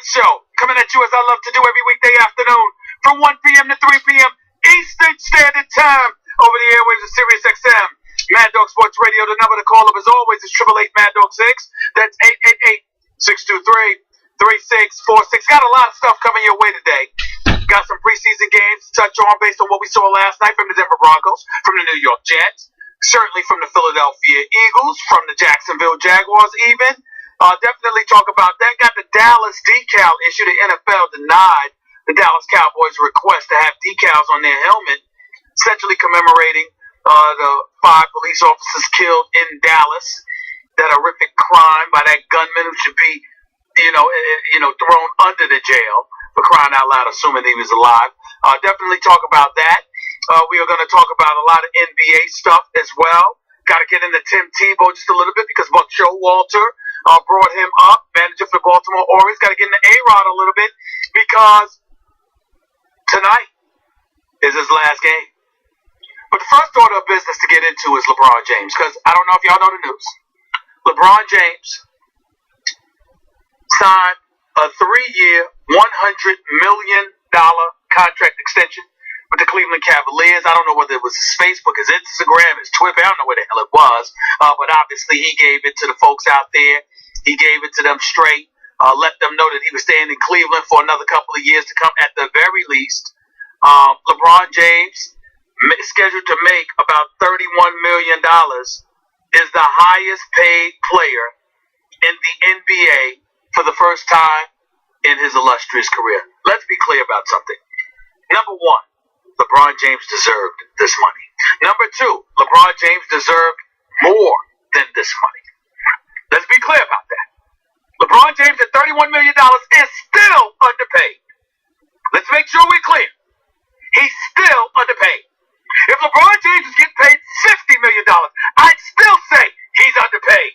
Show, coming at you as I love to do every weekday afternoon from 1 p.m. to 3 p.m. Eastern Standard Time over the airwaves of Sirius XM. Mad Dog Sports Radio, the number to call up as always is 888 Mad Dog 6. That's 888-623-3646. Got a lot of stuff coming your way today. Got some preseason games to touch on based on what we saw last night from the Denver Broncos, from the New York Jets, certainly from the Philadelphia Eagles, from the Jacksonville Jaguars even. Definitely talk about that. Got the Dallas decal issue. The NFL denied the Dallas Cowboys' request to have decals on their helmet, essentially commemorating the 5 police officers killed in Dallas. That horrific crime by that gunman who should be, thrown under the jail for crying out loud, assuming he was alive. Definitely talk about that. We are going to talk about a lot of NBA stuff as well. Got to get into Tim Tebow just a little bit because Buck Showalter brought him up, manager for the Baltimore Orioles. Got to get into A-Rod a little bit because tonight is his last game. But the first order of business to get into is LeBron James, because I don't know if y'all know the news. LeBron James signed a 3-year, $100 million contract extension with the Cleveland Cavaliers. I don't know whether it was his Facebook, his Instagram, his Twitter. I don't know where the hell it was. But obviously he gave it to the folks out there. He gave it to them straight. Let them know that he was staying in Cleveland for another couple of years to come at the very least. LeBron James is scheduled to make about $31 million, is the highest paid player in the NBA for the first time in his illustrious career. Let's be clear about something. Number one, LeBron James deserved this money. Number two, LeBron James deserved more than this money. Let's be clear about that. LeBron James at $31 million is still underpaid. Let's make sure we're clear. He's still underpaid. If LeBron James is getting paid $50 million, I'd still say he's underpaid.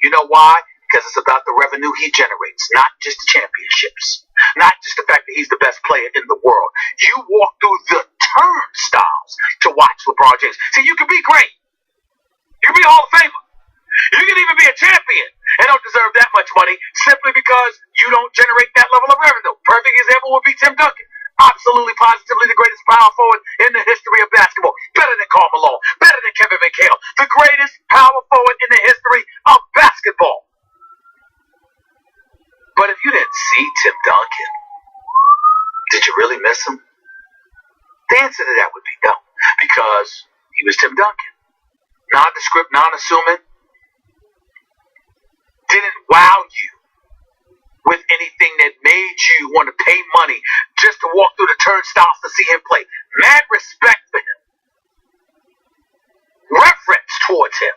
You know why? Because it's about the revenue he generates, not just the championships, not just the fact that he's the best player in the world. You walk through the turnstiles to watch LeBron James. See, you can be great. You can be a Hall of Famer. You can even be a champion and don't deserve that much money simply because you don't generate that level of revenue. Perfect example would be Tim Duncan. Absolutely, positively the greatest power forward in the history of basketball. Better than Carmelo. Better than Kevin McHale. The greatest power forward in the history of basketball. But if you didn't see Tim Duncan, did you really miss him? The answer to that would be no. Because he was Tim Duncan. Nondescript, non-assuming. Didn't wow you with anything that made you want to pay money just to walk through the turnstiles to see him play. Mad respect for him. Reverence towards him.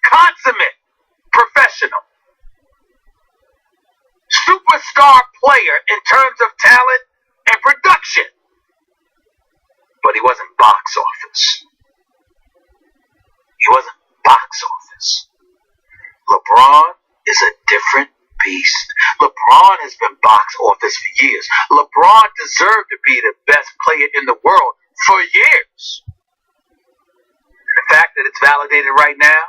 Consummate professional. Superstar player in terms of talent and production. But he wasn't box office. He wasn't box office. LeBron is a different beast. LeBron has been box office for years. LeBron deserved to be the best player in the world for years. And the fact that it's validated right now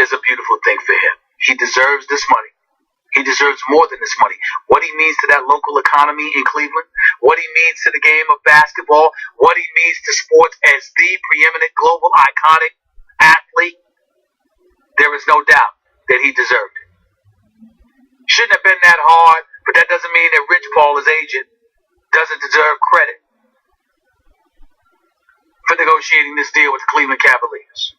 is a beautiful thing for him. He deserves this money. He deserves more than this money. What he means to that local economy in Cleveland, what he means to the game of basketball, what he means to sports as the preeminent global iconic athlete, there is no doubt that he deserved it. Shouldn't have been that hard, but that doesn't mean that Rich Paul, his agent, doesn't deserve credit for negotiating this deal with the Cleveland Cavaliers.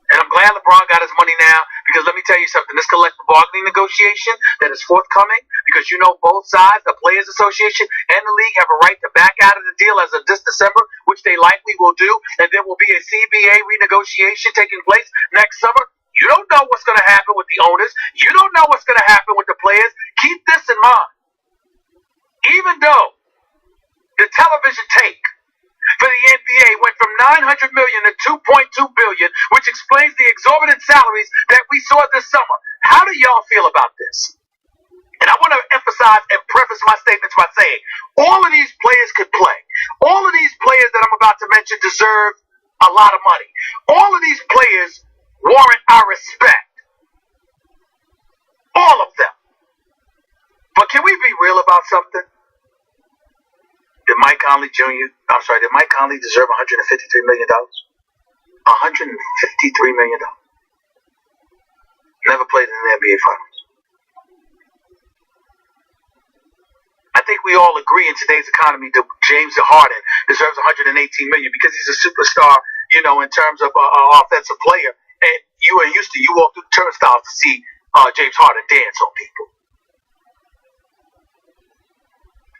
And I'm glad LeBron got his money now, because let me tell you something, this collective bargaining negotiation that is forthcoming, because you know both sides, the Players Association and the league, have a right to back out of the deal as of this December, which they likely will do, and there will be a CBA renegotiation taking place next summer. You don't know what's going to happen with the owners. You don't know what's going to happen with the players. Keep this in mind. Even though the television take for the NBA went from $900 million to $2.2 billion, which explains the exorbitant salaries that we saw this summer. How do y'all feel about this? And I want to emphasize and preface my statements by saying all of these players could play. All of these players that I'm about to mention deserve a lot of money. All of these players warrant our respect. All of them. But can we be real about something? Did Mike Conley deserve $153 million? $153 million. Never played in the NBA Finals. I think we all agree in today's economy that James Harden deserves $118 million because he's a superstar, in terms of offensive player. And you in Houston, you walk through the turnstiles to see James Harden dance on people.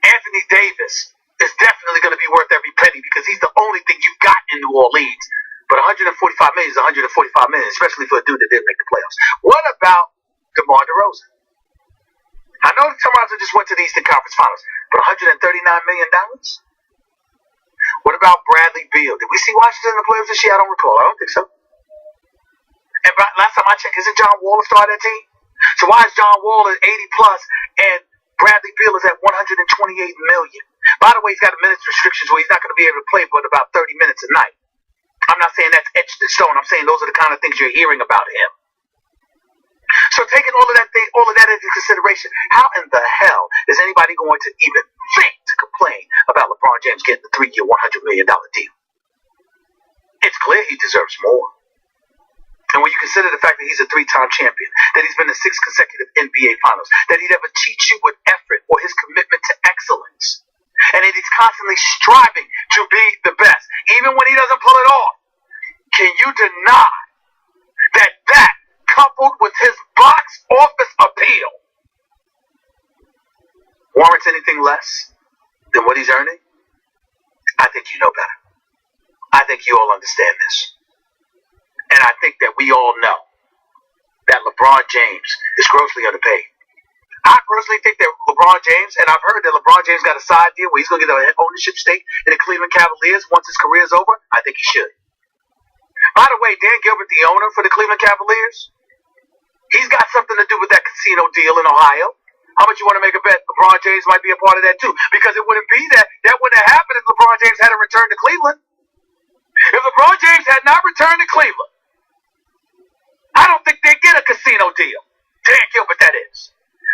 Anthony Davis is definitely going to be worth every penny because he's the only thing you got in New Orleans. But $145 million is $145 million, especially for a dude that didn't make the playoffs. What about DeMar DeRozan? I know the Toronto just went to the Eastern Conference Finals, but $139 million? What about Bradley Beal? Did we see Washington in the playoffs this year? I don't recall. I don't think so. And last time I checked, isn't John Wall a star of that team? So why is John Wall at 80 plus and Bradley Beal is at $128 million? By the way, he's got a minutes restrictions where he's not going to be able to play but about 30 minutes a night. I'm not saying that's etched in stone. I'm saying those are the kind of things you're hearing about him. So taking all of that into consideration, how in the hell is anybody going to even think to complain about LeBron James getting the 3-year, $100 million deal? It's clear he deserves more. And when you consider the fact that he's a 3-time champion, that he's been in 6 consecutive NBA Finals, that he never cheats you with effort or his commitment to excellence, and that he's constantly striving to be the best, even when he doesn't pull it off, can you deny that coupled with his box office appeal warrants anything less than what he's earning? I think you know better. I think you all understand this. And I think that we all know that LeBron James is grossly underpaid. I personally think that LeBron James, and I've heard that LeBron James got a side deal where he's going to get an ownership stake in the Cleveland Cavaliers once his career is over. I think he should. By the way, Dan Gilbert, the owner for the Cleveland Cavaliers, he's got something to do with that casino deal in Ohio. How much you want to make a bet LeBron James might be a part of that too? Because it wouldn't be that wouldn't have happened if LeBron James hadn't returned to Cleveland. If LeBron James had not returned to Cleveland, I don't think they'd get a casino deal. Dan Gilbert, that is.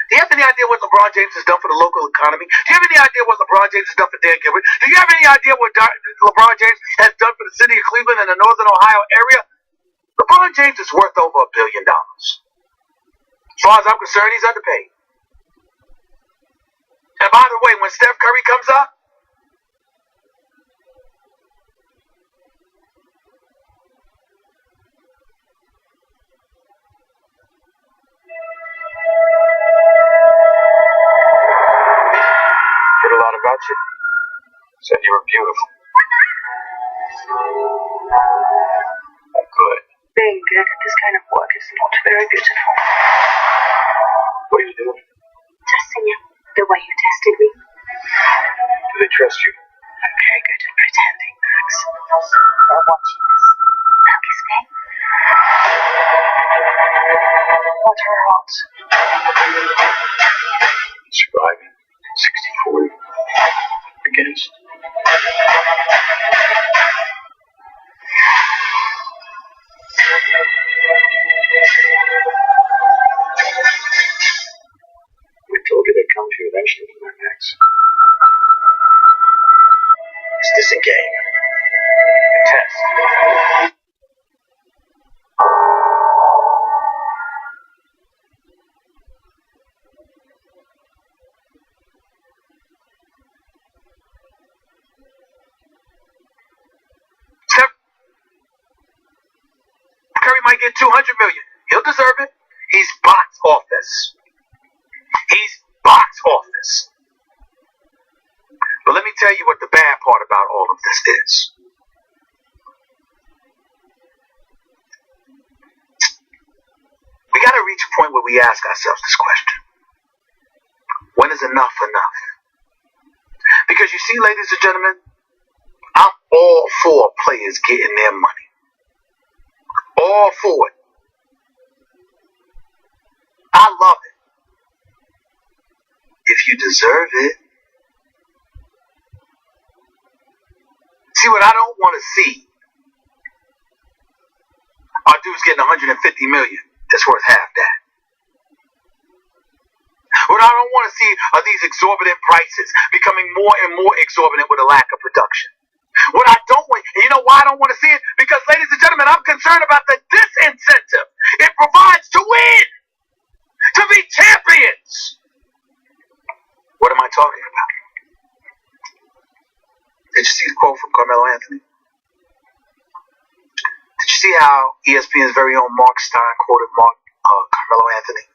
Do you have any idea what LeBron James has done for the local economy? Do you have any idea what LeBron James has done for Dan Gilbert? Do you have any idea what LeBron James has done for the city of Cleveland and the northern Ohio area? LeBron James is worth over $1 billion. As far as I'm concerned, he's underpaid. And by the way, when Steph Curry comes up, heard a lot about you. Said you were beautiful. I'm good. Being good at this kind of work is not very beautiful. What are you doing? Testing you, the way you tested me. Do they trust you? I'm very good at pretending, Max. They're watching us. Now kiss me. What are our odds? Surviving. 60-40. Against. We told you they'd come to you eventually, Max. Is this a game? A test? Steph Curry might get $200 million. He'll deserve it. He's box office. He's box office. But let me tell you what the bad part about all of this is. We got to reach a point where we ask ourselves this question. When is enough enough? Because you see, ladies and gentlemen, I'm all for players getting their money. All for it. I love it. If you deserve it. See, what I don't want to see are dudes getting $150 million that's worth half that. What I don't want to see are these exorbitant prices becoming more and more exorbitant with a lack of production. What I don't want, and you know why I don't want to see it? Because, ladies and gentlemen, I'm concerned about the disincentive it provides to win, to be champions. What am I talking about? Did you see the quote from Carmelo Anthony? Did you see how ESPN's very own Mark Stein quoted Carmelo Anthony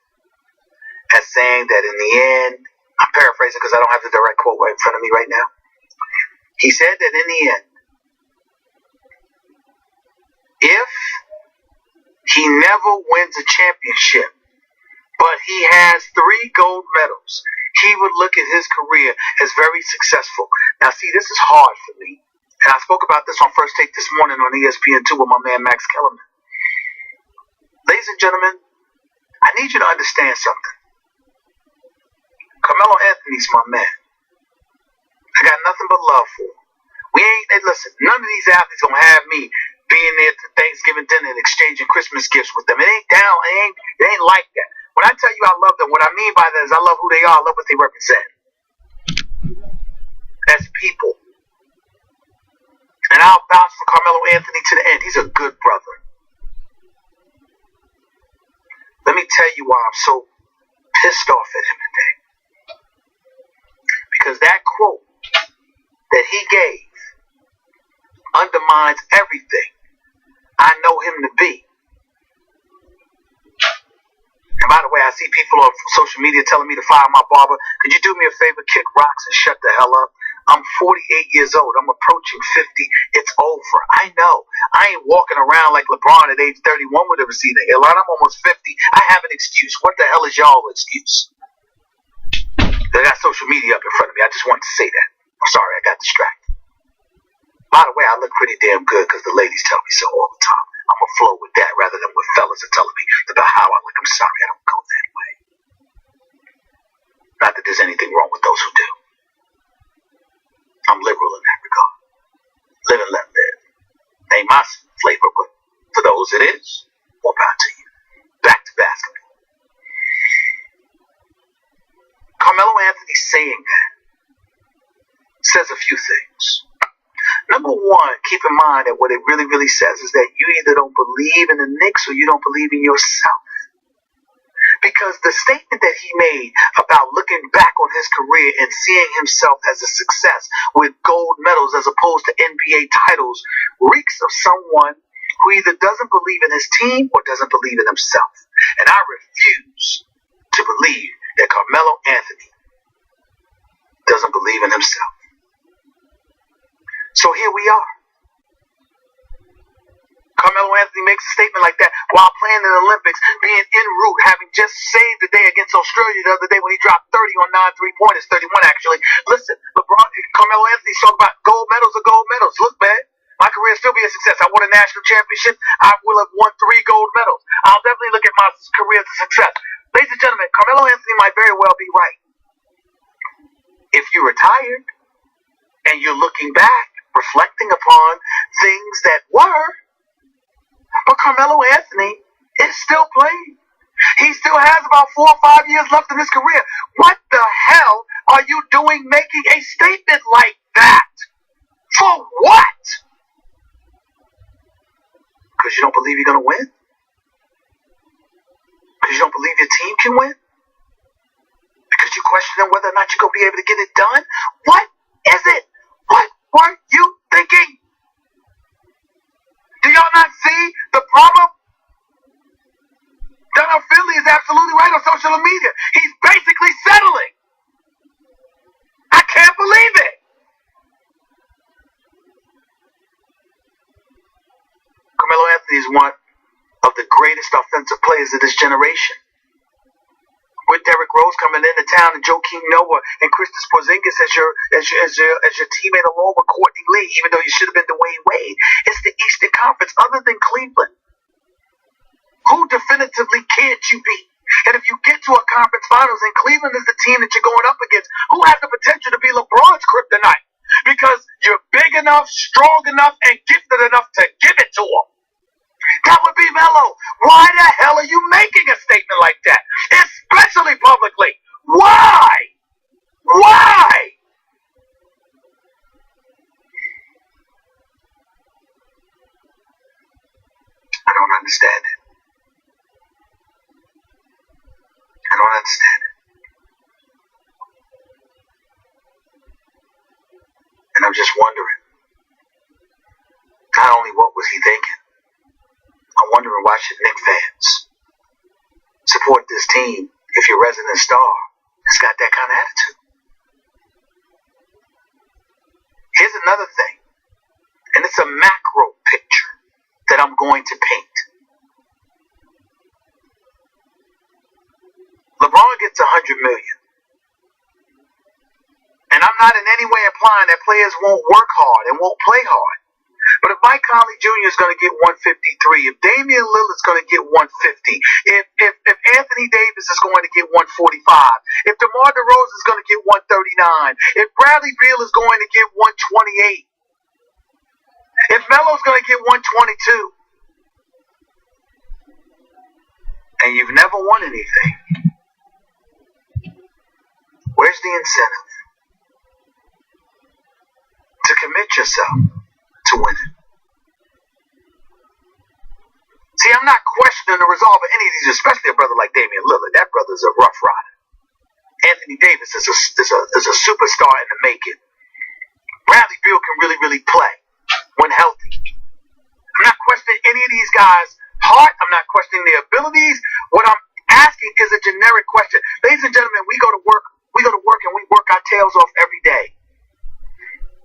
as saying that in the end, I'm paraphrasing because I don't have the direct quote right in front of me right now. He said that in the end, if he never wins a championship, but he has 3 gold medals, he would look at his career as very successful. Now, see, this is hard for me. And I spoke about this on First Take this morning on ESPN2 with my man Max Kellerman. Ladies and gentlemen, I need you to understand something. Carmelo Anthony's my man. I got nothing but love for him. Listen, none of these athletes gonna have me being there to Thanksgiving dinner and exchanging Christmas gifts with them. It ain't like that. When I tell you I love them, what I mean by that is I love who they are, I love what they represent. As people. And I'll vouch for Carmelo Anthony to the end. He's a good brother. Let me tell you why I'm so pissed off at him today. Because that quote that he gave undermines everything I know him to be. And by the way, I see people on social media telling me to fire my barber. Could you do me a favor, kick rocks and shut the hell up? I'm 48 years old. I'm approaching 50. It's over. I know. I ain't walking around like LeBron at age 31 with a receding hairline. I'm almost 50. I have an excuse. What the hell is y'all excuse? I got social media up in front of me. I just wanted to say that. I'm sorry, I got distracted. By the way, I look pretty damn good because the ladies tell me so all the time. I'm going to flow with that rather than what fellas are telling me about how I look. I'm sorry, I don't go that way. Not that there's anything wrong with those who do. I'm liberal in that regard. Live and let live. Ain't my flavor, but for those it is, more power to you. Back to basketball. Carmelo Anthony saying that says a few things. Number one, keep in mind that what it really, really says is that you either don't believe in the Knicks or you don't believe in yourself. Because the statement that he made about looking back on his career and seeing himself as a success with gold medals as opposed to NBA titles reeks of someone who either doesn't believe in his team or doesn't believe in himself. And I refuse to believe that Carmelo Anthony doesn't believe in himself. So here we are. Carmelo Anthony makes a statement like that while playing in the Olympics, being en route, having just saved the day against Australia the other day when he dropped 30 on 9 3-pointers, 31 actually. Listen, Carmelo Anthony's talking about gold medals are gold medals. Look, man, my career will still be a success. I won a national championship. I will have won 3 gold medals. I'll definitely look at my career as a success. Ladies and gentlemen, Carmelo Anthony might very well be right. If you're retired and you're looking back, reflecting upon things that were, but Carmelo Anthony is still playing. He still has about 4 or 5 years left in his career. What the hell are you doing making a statement like that? For what? Because you don't believe you're going to win? Because you don't believe your team can win? Because you question whether or not you're going to be able to get it done? What is it? What were you thinking? Do y'all not see the problem? Donald Finley is absolutely right on social media. He's basically settling. I can't believe it. Carmelo Anthony is one of the greatest offensive players of this generation. With Derrick Rose coming into town and Joakim Noah and Kristaps Porzingis as your teammate along with Courtney Lee, even though you should have been Dwayne Wade. It's the Eastern Conference other than Cleveland. Who definitively can't you beat? And if you get to a conference finals and Cleveland is the team that you're going up against, who has the potential to be LeBron's kryptonite? Because you're big enough, strong enough, and gifted enough to give it to him. That would be Melo. Why the hell are you making a statement like that? Especially publicly. Why? understand it. I don't understand it. And I'm just wondering, not only what was he thinking, I'm wondering why should Knicks fans support this team if your resident star has got that kind of attitude? Here's another thing, and it's a macro picture that I'm going to paint. LeBron gets $100 million. And I'm not in any way implying that players won't work hard and won't play hard. But if Mike Conley Jr. is going to get 153, if Damian Lillard's going to get 150, if Anthony Davis is going to get 145, if DeMar DeRozan is going to get 139, if Bradley Beal is going to get 128, if Melo's going to get 122, and you've never won anything, where's the incentive to commit yourself to winning? See, I'm not questioning the resolve of any of these, especially a brother like Damian Lillard. That brother's a rough rider. Anthony Davis is a superstar in the making. Bradley Beal can really play when healthy. I'm not questioning any of these guys' heart. I'm not questioning their abilities. What I'm asking is a generic question. Ladies and gentlemen, we go to work and we work our tails off every day.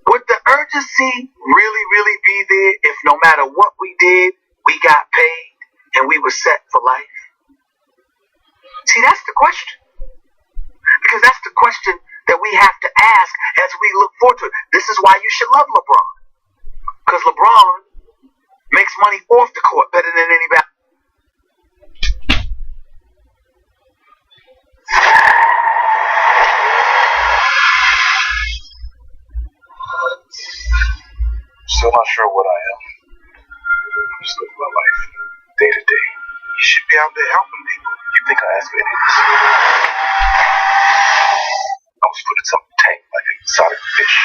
Would the urgency really be there if no matter what we did, we got paid and we were set for life? See, that's the question. Because that's the question that we have to ask as we look forward to it. This is why you should love LeBron. Because LeBron makes money off the court better than anybody. Still not sure what I am. I'm just living my life, day to day. You should be out there helping people. You think I asked for any of this? I was put in some tank like an exotic fish.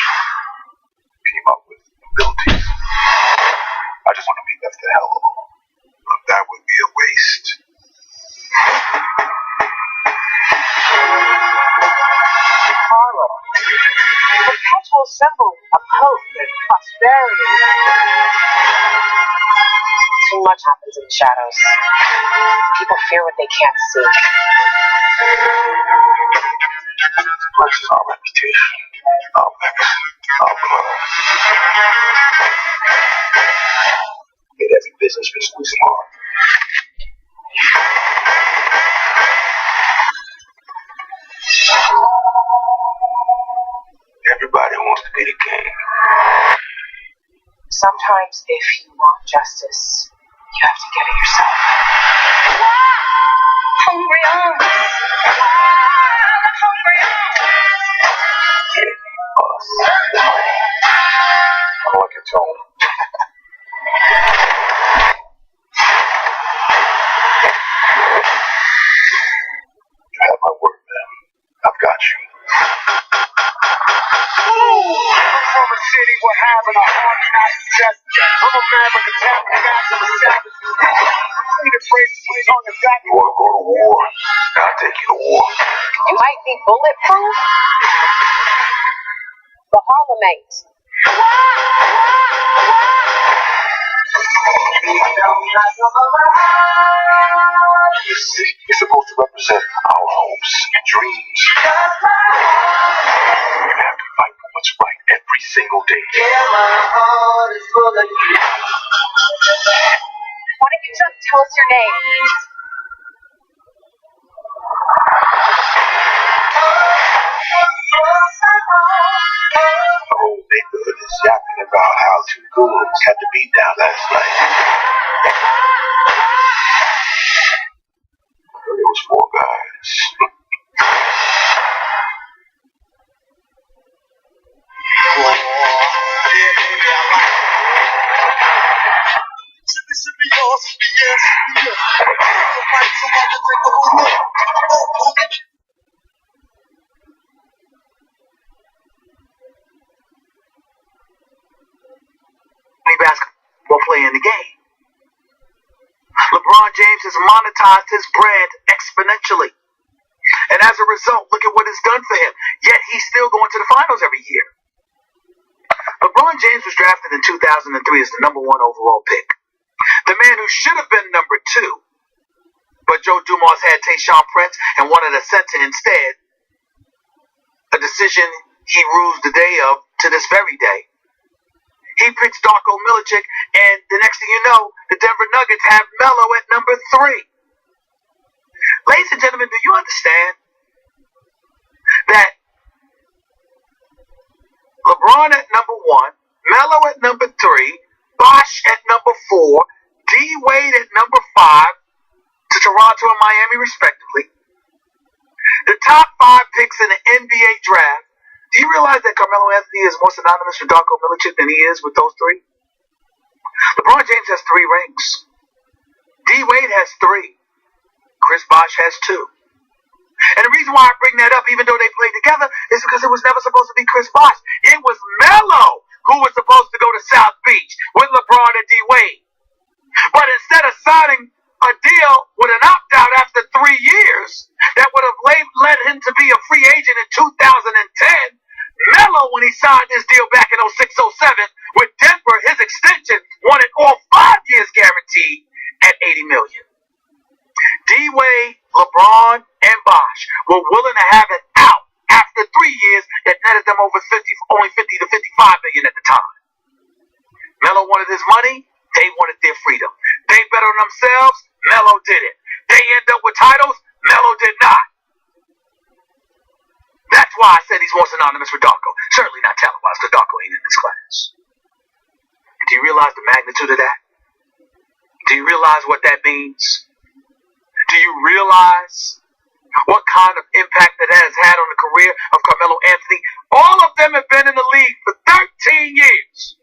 Came up with abilities. I just want to be left the hell alone. But that would be a waste. Carlo, a perpetual symbol of hope and prosperity. Too much happens in the shadows. People fear what they can't see. What's our reputation? Our legacy? Our blood? Made every businessman squeeze them hard. Everybody wants to be the king. Sometimes if you want justice, you have to get it yourself. Hungry arms. Hungry arms. Us. The money. I like your tone. You have my word, man. I've got you. I'm from a city where having a heart is not suggested. I'm a man with the talent and ass of a savage. Clean the phrases with tongue and back. You want to go to war? I'll take you to war. You might be bulletproof. The Harlemate. It's supposed to represent our hopes and dreams. You have to fight for what's right every single day. Why don't you just tell us your name? The whole neighborhood is yapping about how two goons had the beat down last night. It was four guys. Basketball player in the game. has monetized his brand exponentially. And as a result, look at what it's done for him. Yet he's still going to the finals every year. LeBron James was drafted in 2003 as the #1 overall pick. The man who should have been number 2, but Joe Dumars had Tayshaun Prince and wanted a center instead, a decision he rues the day of to this very day. He picks Darko Milicic, and the next thing you know, the Denver Nuggets have Melo at number 3. Ladies and gentlemen, do you understand that LeBron at number 1, Melo at number 3, Bosh at number 4, D-Wade at number 5, to Toronto and Miami respectively, the top 5 picks in the NBA draft? Do you realize that Carmelo Anthony is more synonymous with Darko Milicic than he is with those 3? LeBron James has 3 rings. D-Wade has 3. Chris Bosh has 2. And the reason why I bring that up, even though they played together, is because it was never supposed to be Chris Bosh. It was Melo who was supposed to go to South Beach with LeBron and D-Wade. But instead of signing a deal with an opt-out after 3 years that would have led him to be a free agent in 2010, Melo, when he signed this deal back in 06-07 with Denver, his extension wanted all 5 years guaranteed at $80 million. D-Wade, LeBron, and Bosh were willing to have it out after 3 years that netted them only 50 to 55 million at the time. Melo wanted his money, they wanted their freedom. They bet on themselves, Melo did it. They end up with titles, Melo did not. That's why I said he's more synonymous with Darko. Certainly not talent-wise, because Darko ain't in this class. Do you realize the magnitude of that? Do you realize what that means? Do you realize what kind of impact that has had on the career of Carmelo Anthony? All of them have been in the league for 13 years.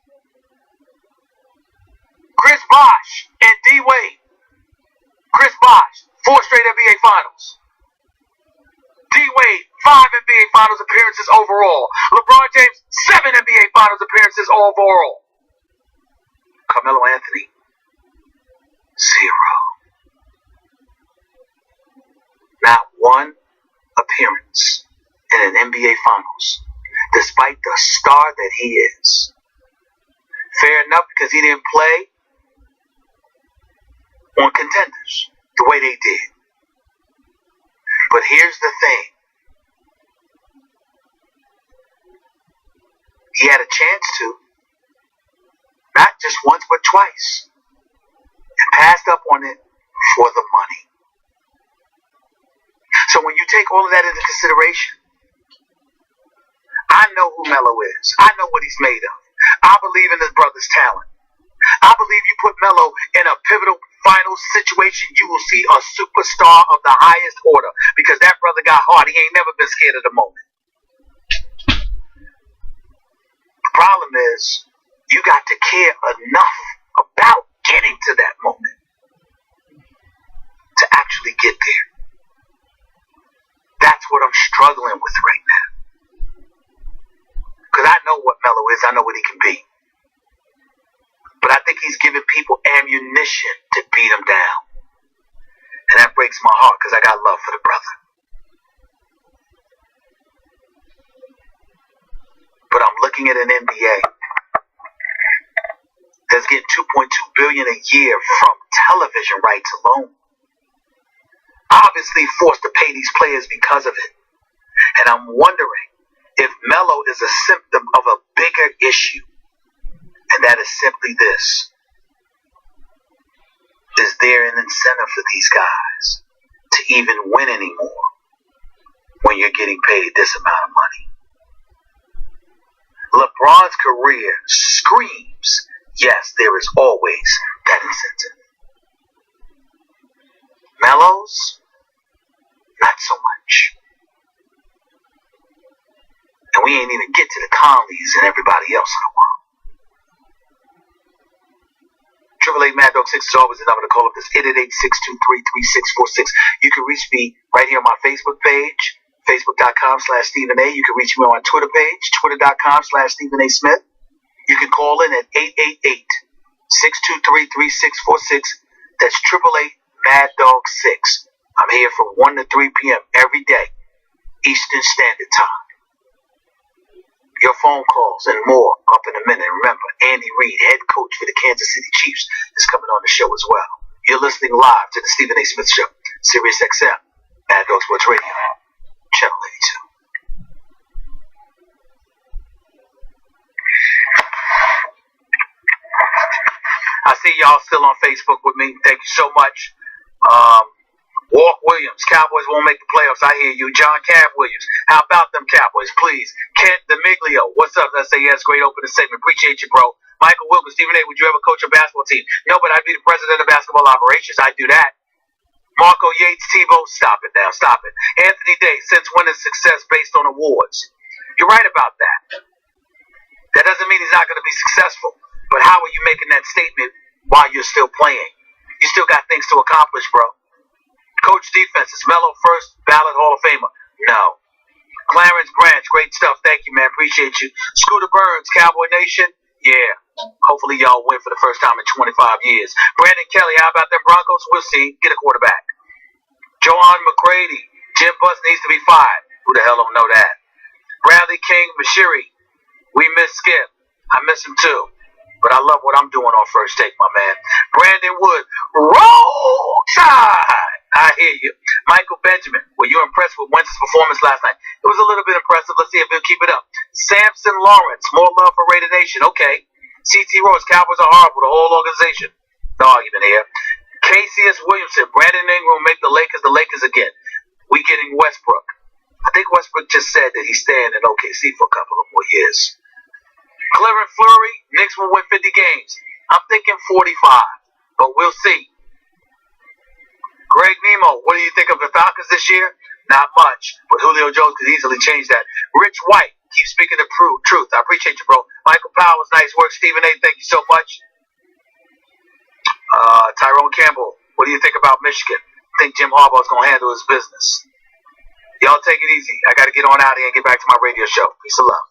Chris Bosh and D-Wade. Chris Bosh, 4 straight NBA Finals. D-Wade, 5 NBA Finals appearances overall. LeBron James, 7 NBA Finals appearances overall. Carmelo Anthony, 0. Not 1 appearance in an NBA Finals, despite the star that he is. Fair enough, because he didn't play on contenders the way they did. But here's the thing. He had a chance to, not just once but twice, and passed up on it for the money. So when you take all of that into consideration, I know who Melo is. I know what he's made of. I believe in his brother's talent. I believe you put Melo in a pivotal final situation, you will see a superstar of the highest order, because that brother got heart. He ain't never been scared of the moment. The problem is, you got to care enough about getting to that moment to actually get there. That's what I'm struggling with right now. Because I know what Melo is. I know what he can be. But I think he's giving people ammunition to beat him down. And that breaks my heart because I got love for the brother. But I'm looking at an NBA that's getting $2.2 billion a year from television rights alone. Obviously forced to pay these players because of it. And I'm wondering if Melo is a symptom of a bigger issue. And that is simply this. Is there an incentive for these guys to even win anymore when you're getting paid this amount of money? LeBron's career screams, yes, there is always that incentive. Melo's, not so much. And we ain't even get to the Conleys and everybody else in the world. 888 Mad Dog 6 is always the number to call up. This 888-623-3646. You can reach me right here on my Facebook page, facebook.com/Stephen A. You can reach me on my Twitter page, twitter.com/Stephen A. Smith. You can call in at 888-623-3646. That's 888 Mad Dog 6. I'm here from 1 to 3 p.m. every day, Eastern Standard Time. Your phone calls and more up in a minute. Remember, Andy Reid, head coach for the Kansas City Chiefs, is coming on the show as well. You're listening live to the Stephen A. Smith Show, Sirius XM, Mad Dog Sports Radio, Channel 82. I see y'all still on Facebook with me. Thank you so much. Walk Williams, Cowboys won't make the playoffs. I hear you. John Cab Williams, how about them Cowboys, please? Kent DeMiglio, what's up? SAS, great opening statement. Appreciate you, bro. Michael Wilkins, Stephen A., would you ever coach a basketball team? No, but I'd be the president of basketball operations. I'd do that. Marco Yates, Tebow, stop it now, stop it. Anthony Day, since when is success based on awards? You're right about that. That doesn't mean he's not going to be successful. But how are you making that statement while you're still playing? You still got things to accomplish, bro. Coach defenses, Melo first ballot Hall of Famer. No. Clarence Branch, great stuff. Thank you, man. Appreciate you. Scooter Burns, Cowboy Nation. Yeah. Hopefully y'all win for the first time in 25 years. Brandon Kelly, how about them Broncos? We'll see. Get a quarterback. Joanne McCready, Jim Buss needs to be fired. Who the hell don't know that? Bradley King, Mashiri, we miss Skip. I miss him too. But I love what I'm doing on First Take, my man. Brandon Wood, roll tide. I hear you. Michael Benjamin, were you impressed with Wentz's performance last night? It was a little bit impressive. Let's see if he'll keep it up. Samson Lawrence, more love for Raider Nation. Okay. CT Rose, Cowboys are horrible. The whole organization. No argument here. KCS Williamson, Brandon Ingram make the Lakers again. We getting Westbrook. I think Westbrook just said that he's staying in OKC for a couple of more years. Clarence Fleury, Knicks will win 50 games. I'm thinking 45, but we'll see. Greg Nemo, what do you think of the Falcons this year? Not much, but Julio Jones could easily change that. Rich White, keep speaking the truth. I appreciate you, bro. Michael Powers, nice work. Stephen A., thank you so much. Tyrone Campbell, what do you think about Michigan? I think Jim Harbaugh's going to handle his business. Y'all take it easy. I got to get on out here and get back to my radio show. Peace and love.